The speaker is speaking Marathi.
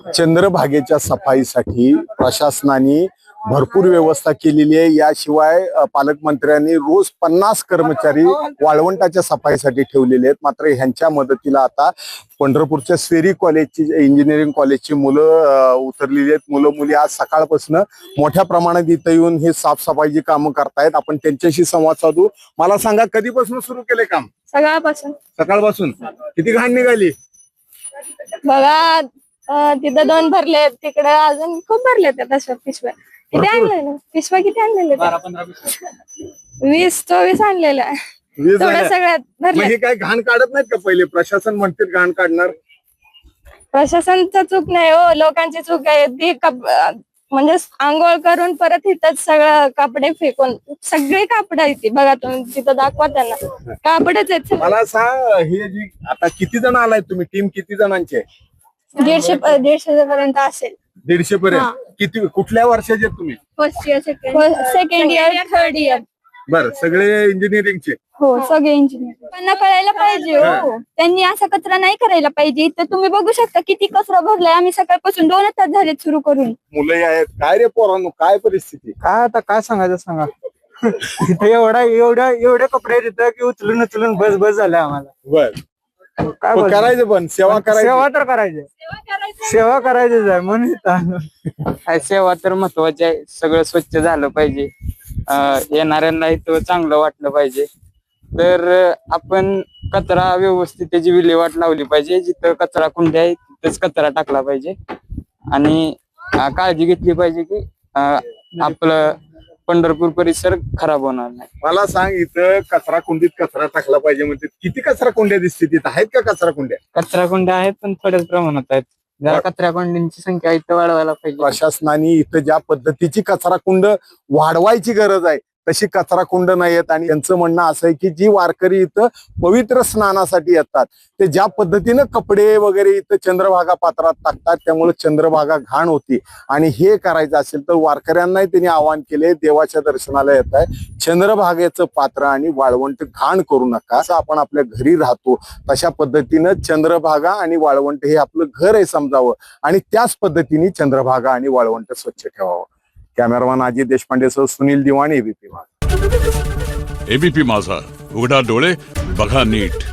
चंद्रभागेच्या सफाईसाठी प्रशासनाने भरपूर व्यवस्था केलेली आहे। याशिवाय पालकमंत्र्यांनी रोज 50 कर्मचारी वाळवंटाच्या सफाईसाठी ठेवलेले आहेत। मात्र ह्यांच्या मदतीला आता पंढरपूरच्या स्वेरी कॉलेजची इंजिनिअरिंग कॉलेजची मुलं उतरलेली आहेत। मुलं मुली आज सकाळपासून मोठ्या प्रमाणात इथं येऊन हे साफसफाईची कामं करतायत। आपण त्यांच्याशी संवाद साधू। मला सांगा, कधीपासून सुरू केले काम? सकाळपासून किती घाण निघाली बघा? तिथं 2 भरले, तिकडे अजून खूप भरले तशा पिशव्या। किती आणलेलं पिशव्या? किती आणलेले? 20-24 आणलेल्या थोड्या सगळ्यात भरले। हे काय घाण काढत नाहीत का? पहिले प्रशासन म्हणते घाण काढणार। प्रशासनचं चूक नाही हो, लोकांची चूक आहे ती। म्हणजे आंघोळ करून परत इथंच सगळं कापडे फेकून, सगळे कापड आहेत ती। बघा तुम्ही तिथं दाखवा त्यांना, कापडच आहेत। मला सांग, हे जी आता किती जण आलाय तुम्ही? टीम किती जणांची आहे? 150 पर्यंत असेल। 150 पर्यंत। किती कुठल्या वर्षाचे तुम्ही? First year, second year, third year. बरं, सगळे इंजिनिअरिंगचे? हो, सगळे इंजिनियर। त्यांना कळायला पाहिजे हो, त्यांनी असा कचरा नाही करायला पाहिजे। तर तुम्ही बघू शकता किती कचरा भरलाय। आम्ही सकाळपासून 2 तास झाले सुरू करून। मुलं आहेत काय रे पोरांनो? काय परिस्थिती? काय आता काय सांगायचं सांगा. इथे एवढे कपडे तिथं की उचलून उचलून बस बस झालं आम्हाला. बर, काय करायचं पण सेवा करायची. सेवा तर करायची, सेवा करायचीच आहे म्हणून सेवा तर महत्वाची आहे. सगळं स्वच्छ झालं पाहिजे, येणाऱ्यांना इथं चांगलं वाटलं पाहिजे. तर आपण कचरा व्यवस्थित त्याची विल्हेवाट लावली पाहिजे. जिथं कचरा कुंडी आहे तिथंच कचरा टाकला पाहिजे आणि काळजी घेतली पाहिजे की आपलं पंढरपूर परिसर खराब होणार नाही. मला सांग, इथं कचरा कुंडीत कचरा टाकला पाहिजे म्हणते. किती कचरा कुंड्या दिसते तिथं? आहेत का कचरा कुंड्या? कचरा कुंड्या आहेत पण थोड्याच प्रमाणात आहेत. जरा कचरा कुंड्यांची संख्या इथं वाढवायला पाहिजे. प्रशासनाने इथं ज्या पद्धतीची कचरा कुंड वाढवायची गरज आहे तशी कचरा कुंड नाही आहेत। आणि त्यांचं म्हणणं असं आहे की जी वारकरी इथं पवित्र स्नानासाठी येतात ते ज्या पद्धतीनं कपडे वगैरे इथं चंद्रभागा पात्रात टाकतात त्यामुळे चंद्रभागा घाण होती। आणि हे करायचं असेल तर वारकऱ्यांनाही त्यांनी आवाहन केले, देवाच्या दर्शनाला येत आहे चंद्रभागेचं पात्र आणि वाळवंट घाण करू नका। असं आपण आपल्या घरी राहतो तशा पद्धतीनं चंद्रभागा आणि वाळवंट हे आपलं घर आहे समजावं आणि त्याच पद्धतीने चंद्रभागा आणि वाळवंट स्वच्छ ठेवावं। कॅमेरामॅन अजित देशपांडेसह सुनील दिवाण, एबीपी माझा। एबीपी माझा, उघडा डोळे बघा नीट।